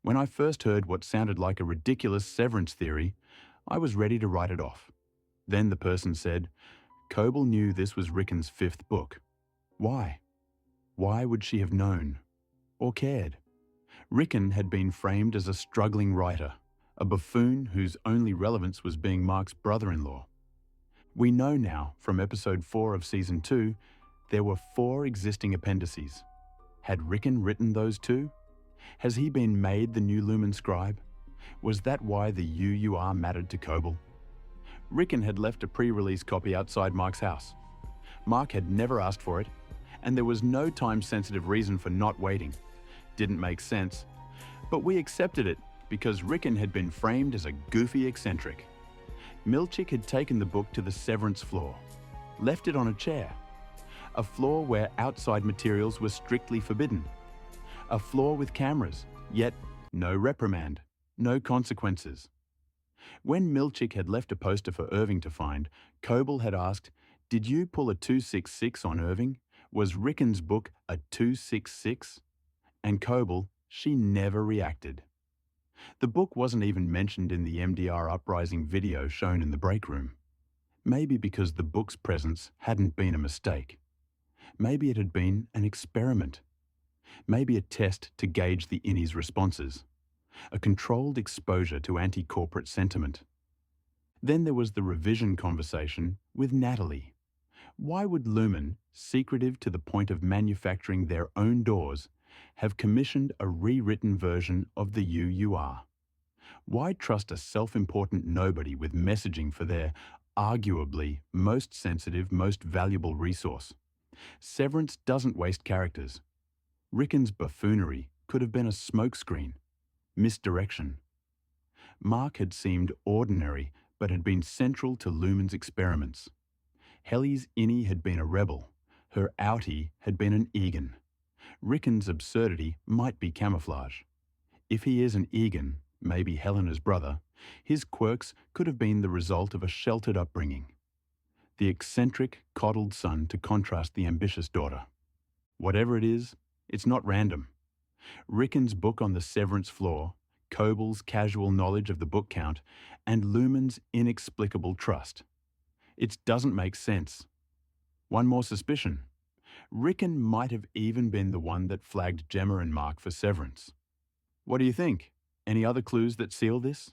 When I first heard what sounded like a ridiculous severance theory, I was ready to write it off. Then the person said, Cobel knew this was Ricken's fifth book. Why? Why would she have known? Or cared? Ricken had been framed as a struggling writer, a buffoon whose only relevance was being Mark's brother-in-law. We know now, from episode 4 of season 2, there were 4 existing appendices. Had Ricken written those 2? Has he been made the new Lumon scribe? Was that why the UUR mattered to Cobel? Ricken had left a pre-release copy outside Mark's house. Mark had never asked for it, and there was no time-sensitive reason for not waiting. Didn't make sense. But we accepted it because Ricken had been framed as a goofy eccentric. Milchick had taken the book to the Severance floor, left it on a chair. A floor where outside materials were strictly forbidden. A floor with cameras, yet no reprimand, no consequences. When Milchick had left a poster for Irving to find, Cobel had asked, "Did you pull a 266 on Irving? Was Ricken's book a 266? And Cobel, she never reacted. The book wasn't even mentioned in the MDR Uprising video shown in the break room. Maybe because the book's presence hadn't been a mistake. Maybe it had been an experiment. Maybe a test to gauge the innie's responses. A controlled exposure to anti-corporate sentiment. Then there was the revision conversation with Natalie. Why would Lumon, secretive to the point of manufacturing their own doors, have commissioned a rewritten version of the UUR? Why trust a self-important nobody with messaging for their, arguably, most sensitive, most valuable resource? Severance doesn't waste characters. Ricken's buffoonery could have been a smokescreen. Misdirection. Mark had seemed ordinary, but had been central to Lumon's experiments. Helly's innie had been a rebel. Her outie had been an Egan. Ricken's absurdity might be camouflage. If he is an Egan, maybe Helena's brother, his quirks could have been the result of a sheltered upbringing. The eccentric, coddled son to contrast the ambitious daughter. Whatever it is, it's not random. Ricken's book on the Severance floor, Cobel's casual knowledge of the book count, and Lumon's inexplicable trust. It doesn't make sense. One more suspicion. Ricken might have even been the one that flagged Gemma and Mark for Severance. What do you think? Any other clues that seal this?